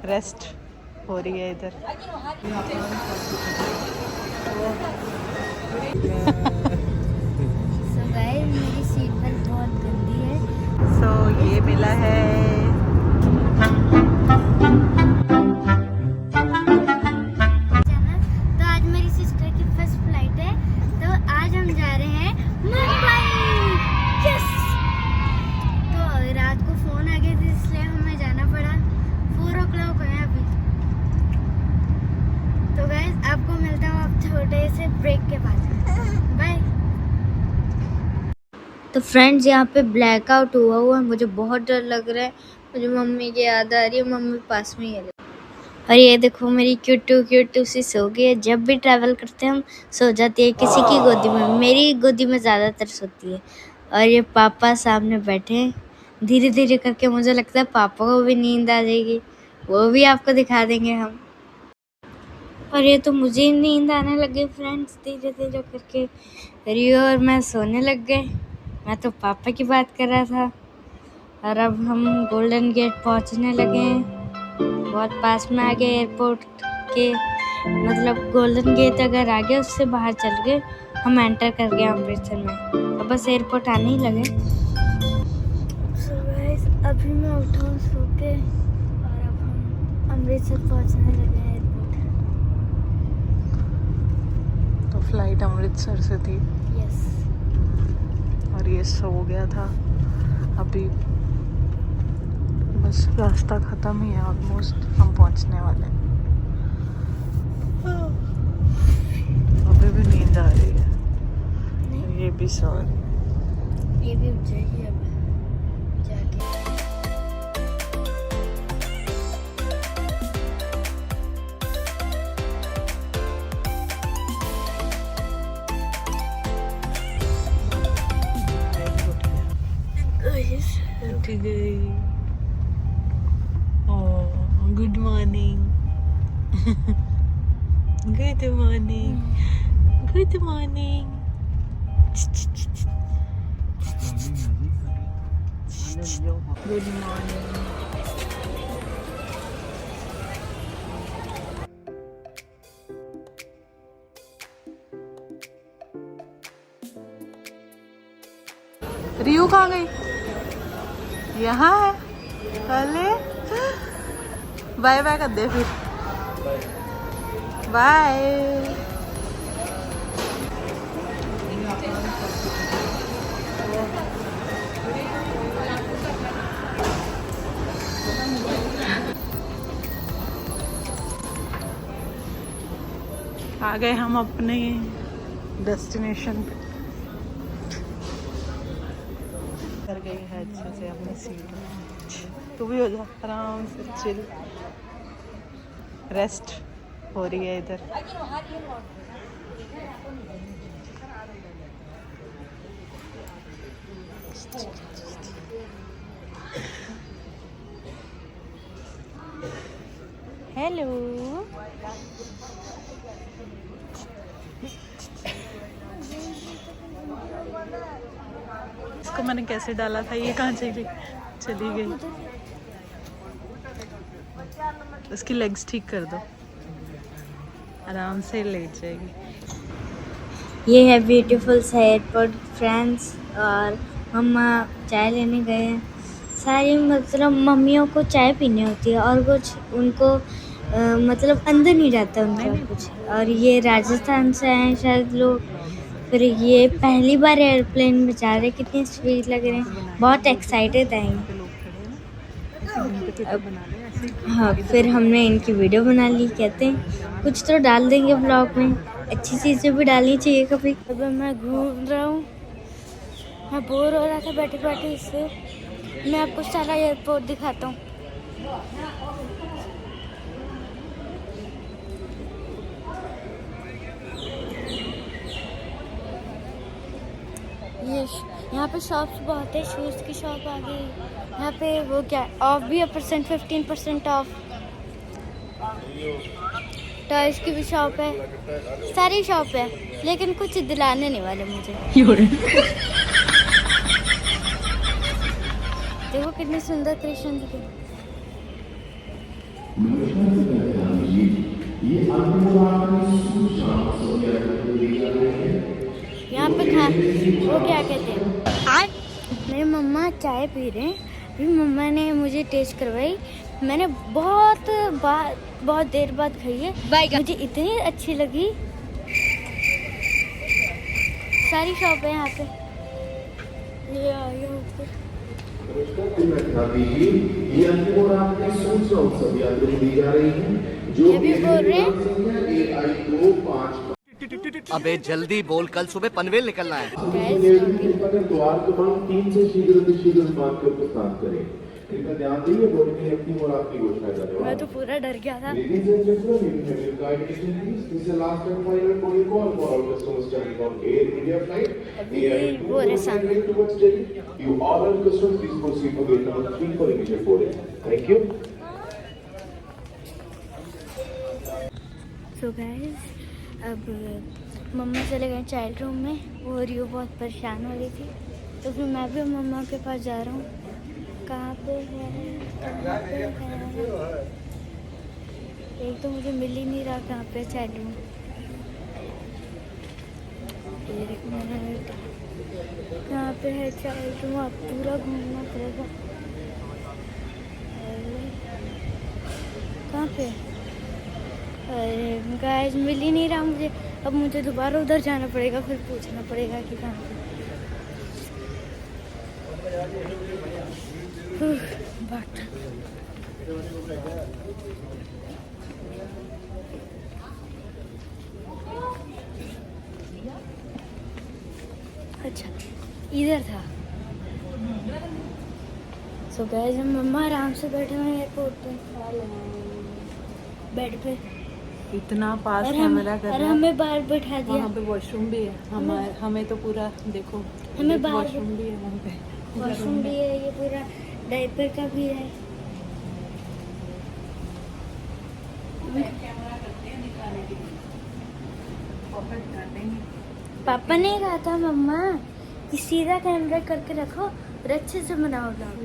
Rest हो रही है इधर। So guys, मेरी सीट बेल्ट बहुत गंदी है। सो ये मिला है तो आज मेरी सिस्टर की फर्स्ट फ्लाइट है, तो आज हम जा रहे हैं मुंबई। यस। तो रात को फोन आ गया था इसलिए हमें जाना पड़ा। 4 o'clock है अभी। तो गाइस आपको मिलता हूँ अब छोटे से ब्रेक के बाद। बाय। तो फ्रेंड्स यहाँ पे ब्लैकआउट हुआ है, मुझे बहुत डर लग रहा है। मुझे मम्मी की याद आ रही है, मम्मी पास में ही है। और ये देखो मेरी क्यूटू सी सो गई है। जब भी ट्रैवल करते हैं हम सो जाती है किसी की गोदी में, मेरी गोदी में ज़्यादातर सोती है। और ये पापा सामने बैठे हैं, धीरे धीरे करके मुझे लगता है पापा को भी नींद आ जाएगी, वो भी आपको दिखा देंगे हम। और ये तो मुझे ही नींद आने लगी फ्रेंड्स, धीरे धीरे करके रियो और मैं सोने लग गए। मैं तो पापा की बात कर रहा था। और अब हम गोल्डन गेट पहुंचने लगे हैं, बहुत पास में आ गए एयरपोर्ट के। मतलब गोल्डन गेट अगर आ गया उससे बाहर चल गए, हम एंटर कर गए अमृतसर में। अब बस एयरपोर्ट आने ही लगे। So guys, अभी मैं उठा हूँ सो के और अब हम अमृतसर पहुंचने लगे हैं एयरपोर्ट। तो फ्लाइट अमृतसर से थी। यस। और ये सो गया था। अभी बस रास्ता ख़त्म ही है, ऑलमोस्ट हम पहुंचने वाले हैं। अभी भी नींद आ रही है। नहीं, ये भी सो रही है। ये भी उठ जाएगी अब जाके। उठ गई। Oh good morning. Good morning. Good morning. Good morning. रियू कहाँ गई? यहाँ है। अरे बाय बाय कर दे फिर। बाय। आ गए हम अपने डेस्टिनेशन पे। कर गई है अच्छे से अपनी सीट। तू भी हो जा, आराम से चिल। रेस्ट हो रही है इधर। हेलो। इसको मैंने कैसे डाला था, ये कहाँ चली गई। उसकी लेग्स ठीक कर दो, आराम से लेट जाएगी। ये है ब्यूटीफुल सा एयरपोर्ट फ्रेंड्स। और मम्मा चाय लेने गए हैं। सारी मतलब मम्मियों को चाय पीनी होती है और कुछ उनको मतलब अंदर नहीं जाता उनका कुछ। और ये राजस्थान से आए हैं शायद लोग। फिर ये पहली बार एयरप्लेन में जा रहे हैं, कितनी स्वीट लग रहे हैं, बहुत एक्साइटेड हैं। हाँ, फिर हमने इनकी वीडियो बना ली। कहते हैं कुछ तो डाल देंगे ब्लॉग में, अच्छी चीज़ें भी डालनी चाहिए कभी। अब मैं घूम रहा हूँ, मैं बोर हो रहा था बैठे बैठे, इससे मैं आपको सारा एयरपोर्ट दिखाता हूँ। ये यहाँ पे शॉप्स बहुत है, शूज़ की शॉप आ गई। यहाँ पे वो क्या ऑफ भी है, 15% ऑफ। टॉयज की भी शॉप है, सारी शॉप है, लेकिन कुछ दिलाने नहीं वाले मुझे। देखो कितनी सुंदर क्रिएशन दिखे। यहाँ पे खा वो क्या कहते हैं, मेरी मम्मा चाय पी रहे हैं। अभी मम्मा ने मुझे टेस्ट करवाई, मैंने बहुत देर बाद खाई है, मुझे इतनी अच्छी लगी। सारी शॉप है यहाँ पे। ये आ गया ऊपर। ये भी बोल रहे हैं अबे जल्दी बोल, कल सुबह पनवेल निकलना है। द्वार क्रमांक 3 से शीघ्र बात कर प्रस्थान करें। इनका ध्यान दीजिए, बोर्ड की अपनी और आपकी घोषणा करने मैं तो पूरा डर गया था। Ladies and gentlemen, may we have your kind attention please? This is the last and final boarding call for all customers traveling on Air India flight. वो रहे सामने। Towards Delhi. You all are customers, please proceed to gate number 3 for immediate boarding. Thank you. So guys, अब मम्मा चले गए child room में और रियो बहुत परेशान हो रही थी, तो फिर मैं भी मम्मा के पास जा रहा हूँ। कहाँ पे है, कहाँ पे है? एक तो मुझे मिल ही नहीं रहा कहाँ पे चाइल्ड रूम। एक मिनट, कहाँ पे है चाइल्ड रूम? आप पूरा घूमना पड़ेगा। कहाँ पे? अरे गाइस मिल ही नहीं रहा मुझे। अब मुझे दोबारा उधर जाना पड़ेगा, फिर पूछना पड़ेगा कि कहाँ पे। बट अच्छा इधर था। सो गाइस हम मम्मा आराम से बैठे हुए हैं एयरपोर्ट पे, बेड पे। इतना पास और कैमरा कर और रहा है। हमें बाहर बैठा दिया। वहाँ पे वॉशरूम भी है। हमें तो पूरा देखो, हमें बाहर वॉशरूम भी है वहाँ पे। वॉशरूम भी है, ये पूरा डायपर का भी है। पापा ने कहा था मम्मा कि सीधा कैमरा करके रखो और अच्छे से बनाओ ब्लॉग।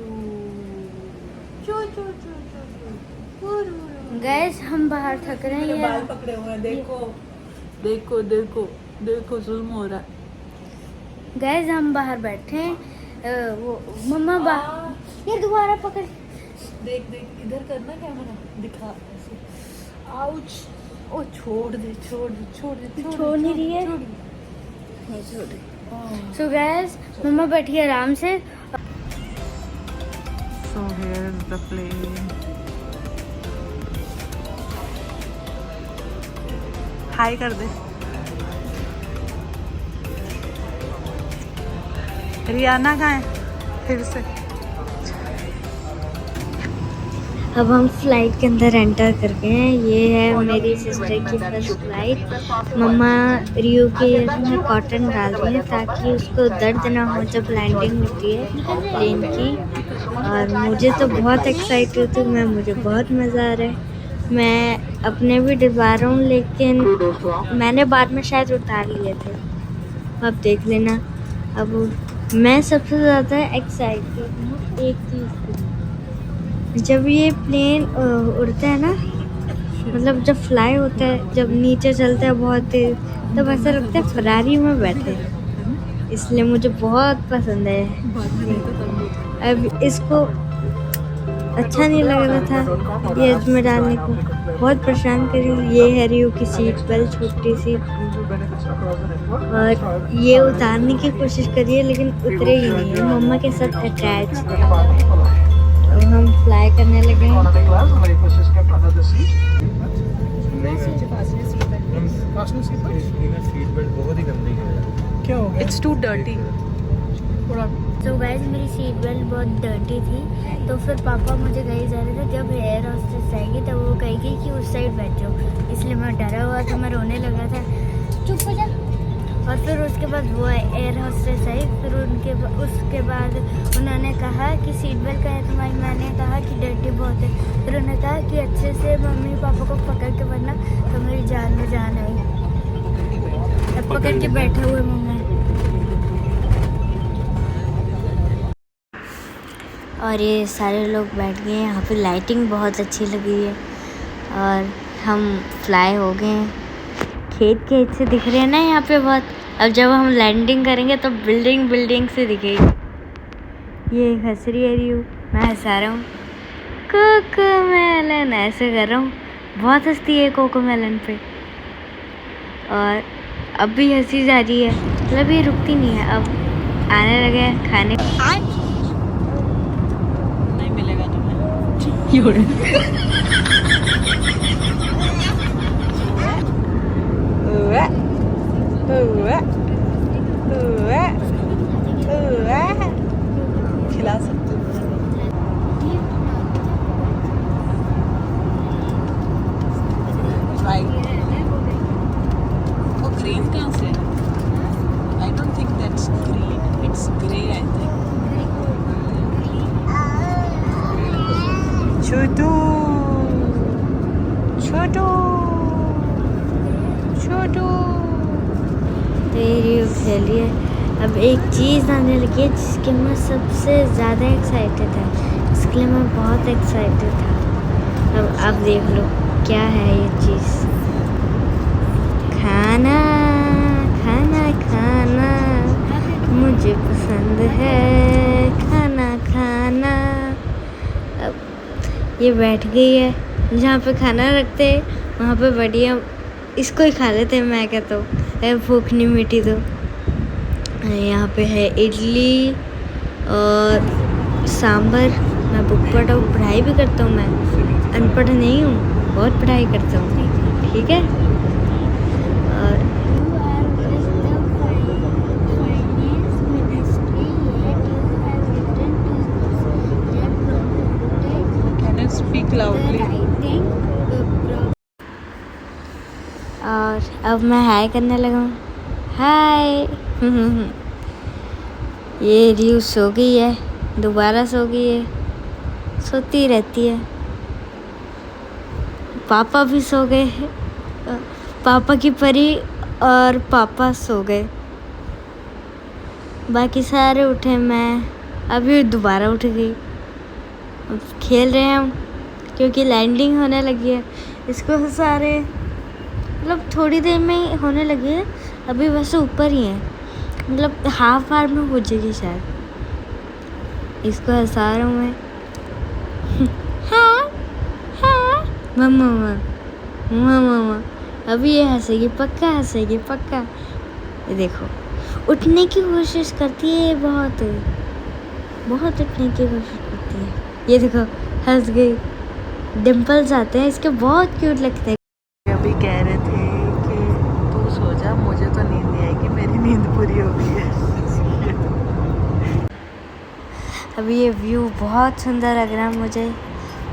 गैस हम बाहर थक रहे हैं। बाल पकड़े हुए हैं, देखो देखो देखो देखो, जुल्म हो रहा है। गैस हम बाहर बैठे हैं। वो मम्मा बाहर, ये दोबारा पकड़। देख देख, इधर करना कैमरा, दिखा ऐसे। आउच। ओ छोड़ दे छोड़ दे छोड़ दे, छोड़ नहीं रही है। छोड़ दे। सो गैस मम्मा बैठी है आराम से। So here is the plane. हाय कर दे। रियाना कहाँ है? फिर से अब हम फ्लाइट के अंदर एंटर कर गए हैं। ये है मेरी सिस्टर की फर्स्ट फ्लाइट। मम्मा रियो के में कॉटन डाल रही है ताकि उसको दर्द ना हो जब लैंडिंग होती है प्लेन की। और मुझे तो बहुत एक्साइटेड हूँ मैं, मुझे बहुत मज़ा आ रहा है। मैं अपने भी डलवा रहा हूँ, लेकिन मैंने बाद में शायद उतार लिए थे, अब देख लेना। अब मैं सबसे ज़्यादा एक्साइटेड हूँ एक चीज़ के लिए। जब ये प्लेन उड़ता है ना, मतलब जब फ्लाई होता है, जब नीचे चलता है बहुत तेज, तब ऐसा लगता है फरारी में बैठे हैं। इसलिए मुझे बहुत पसंद है। अब इसको अच्छा नहीं लग रहा था ये इसमें डालने को, बहुत परेशान करी। ये है रियो की सीट बेल्ट छोटी सी, और ये उतारने की कोशिश करी है लेकिन उतरे ही नहीं है, मम्मा के साथ अटैच है। अब हम फ्लाई करने लगे हैं। क्या हो गया? It's too dirty. तो गाइस मेरी सीट बेल्ट बहुत डर्टी थी, तो फिर पापा मुझे कहीं जा रहे थे। जब एयर हॉस्टेस आएगी तब वो कहेगी कि उस साइड बैठो, इसलिए मैं डरा हुआ था, मैं रोने लगा था। चुप हो जा। और फिर उसके बाद वो एयर हॉस्टेस आई, फिर उसके बाद उन्होंने कहा कि सीट बेल्ट का है तुम्हारी। मैंने कहा कि डर्टी बहुत है। फिर उन्होंने कहा कि अच्छे से मम्मी पापा को पकड़ के बनना, तो मेरी जान में जान आई। अब पकड़ के बैठे हुए मम्मी। और ये सारे लोग बैठ गए हैं। यहाँ पे लाइटिंग बहुत अच्छी लगी है। और हम फ्लाई हो गए हैं। खेत से दिख रहे हैं ना यहाँ पे बहुत। अब जब हम लैंडिंग करेंगे तो बिल्डिंग से दिखेगी। ये हंस रही है रियू, मैं हंसा रहा हूँ। कोकोमेलन ऐसे कर रहा हूँ, बहुत हंसती है कोकोमेलन पे। और अब भी हंसी जा रही है, मतलब ये रुकती नहीं है। अब आने लगे हैं खाने। नहीं मिलेगा तुम्हें। खिला सकते हो। वो ग्रीन कहाँ से? I don't think that's green. It's grey, I think. छोटू छोटू छोटू। तेरी चलिए, अब एक चीज़ आने लगी है जिसके मैं सबसे ज़्यादा एक्साइटेड था। इसके लिए मैं बहुत एक्साइटेड था। अब आप देख लो क्या है ये चीज़। खाना खाना खाना मुझे पसंद है, खाना खाना। अब ये बैठ गई है, जहाँ पे खाना रखते हैं वहाँ पे बढ़िया इसको ही खा लेते हैं। मैं कहता हूँ भूख नहीं मिटी तो। यहाँ पे है इडली और सांभर। मैं बुक पढ़ाई भी करता हूँ, मैं अनपढ़ नहीं हूँ, बहुत पढ़ाई करता हूँ, ठीक है। और Can you speak loudly? और अब मैं हाय करने लगा हूँ, हाय। ये रियू सो गई है, दोबारा सो गई है, सोती रहती है। पापा भी सो गए हैं, पापा की परी और पापा सो गए, बाकी सारे उठे। मैं अभी दोबारा उठ गई। अब खेल रहे हैं हम, क्योंकि लैंडिंग होने लगी है। इसको सारे मतलब थोड़ी देर में ही होने लगी है, अभी वैसे ऊपर ही है, मतलब हाफ आवर में हो जाएगी शायद। इसको हंसा रहा हूँ मैं। हाँ हाँ मम्मा मम्मा मम्मा। अभी ये हंसेगी पक्का, हंसेगी पक्का। ये देखो उठने की कोशिश करती है, ये बहुत बहुत उठने की कोशिश करती है। ये देखो हंस गई, डिम्पल्स आते हैं इसके, बहुत क्यूट लगते हैं। अभी कह रहे थे कि तू सो जा, मुझे तो नींद नहीं आएगी, मेरी नींद पूरी हो गई है। अभी ये व्यू बहुत सुंदर लग रहा है मुझे,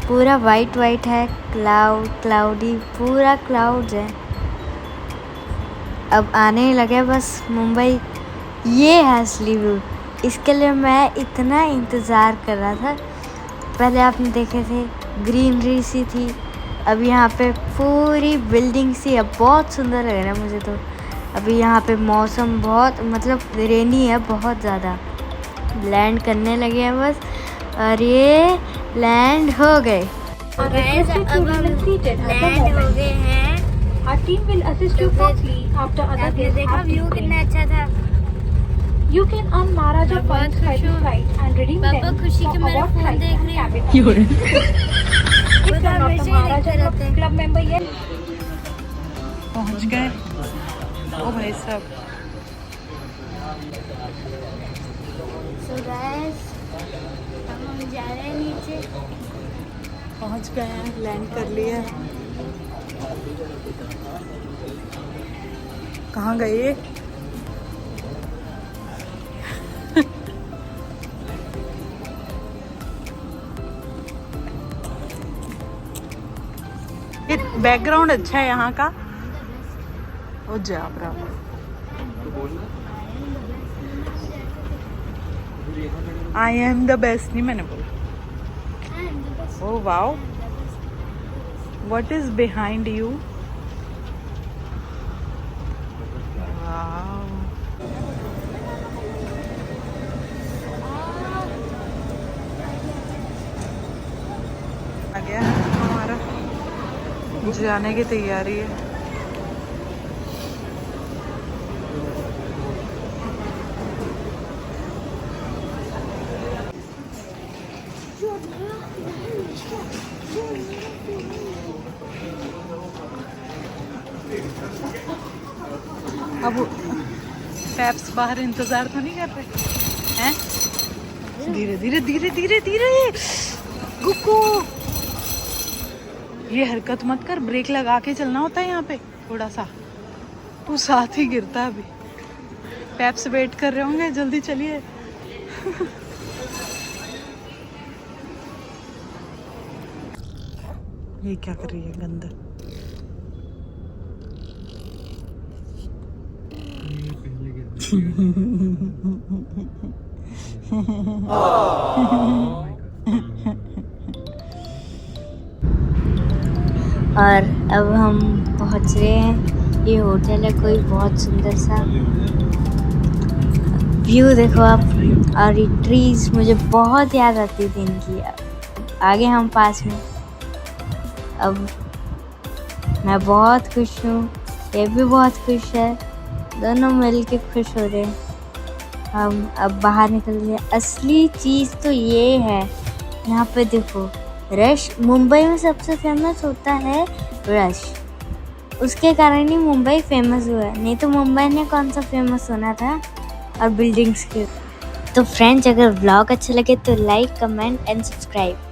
पूरा वाइट वाइट है, क्लाउडी पूरा क्लाउड्स है। अब आने ही लगे बस मुंबई। ये है असली व्यू, इसके लिए मैं इतना इंतज़ार कर रहा था। पहले आपने देखे थे ग्रीनरी सी थी, अब यहाँ पे पूरी बिल्डिंग सी है, बहुत सुंदर लग रहा है मुझे तो। अभी यहाँ पे मौसम बहुत मतलब रेनी है बहुत ज़्यादा। लैंड करने लगे हैं बस, और ये लैंड हो गए। अब हम लैंड हो गए हैं। Our team will assist you promptly after other आपने guests देखा have व्यू been कितना trained. अच्छा था। You can earn Maharaja मैं बहुत points by खुश this हूँ। ride and redeem पापा them खुशी for के मेरा award फोन prize देख and रहे हैं। cabin. If you are not हमेशा a ही Maharaja देखते रहते हैं। club member yet, पहुंच गए। ओ भाई साहब, So guys, अब हम जा रहे हैं नीचे। पहुंच गए हैं, लैंड कर लिया। कहाँ गए? बैकग्राउंड अच्छा है यहाँ का। ओ जा bravo. I am the best नहीं मैंने बोला। Oh wow, what is behind you? Wow, आ गया हमारा जाने की तैयारी है। अब पैप्स बाहर इंतजार तो नहीं कर रहे हैं? धीरे धीरे धीरे धीरे धीरे गुक्कू, ये हरकत मत कर, ब्रेक लगा के चलना होता है यहाँ पे थोड़ा सा। तू साथ ही गिरता है अभी। पैप्स वेट कर रहे होंगे, जल्दी चलिए। ये क्या कर रही है गंदा। और अब हम पहुंच रहे हैं। ये होटल है कोई बहुत सुंदर सा, व्यू देखो आप। और ये ट्रीज मुझे बहुत याद आती थी इनकी। आगे हम पास में, अब मैं बहुत खुश हूँ, ये भी बहुत खुश है, दोनों मिल के खुश हो रहे हैं। हम अब बाहर निकल रहे हैं। असली चीज़ तो ये है, यहाँ पे देखो रश। मुंबई में सबसे फेमस होता है रश, उसके कारण ही मुंबई फेमस हुआ है, नहीं तो मुंबई ने कौन सा फेमस होना था। और बिल्डिंग्स के। तो फ्रेंड्स, अगर व्लॉग अच्छा लगे तो लाइक, कमेंट एंड सब्सक्राइब।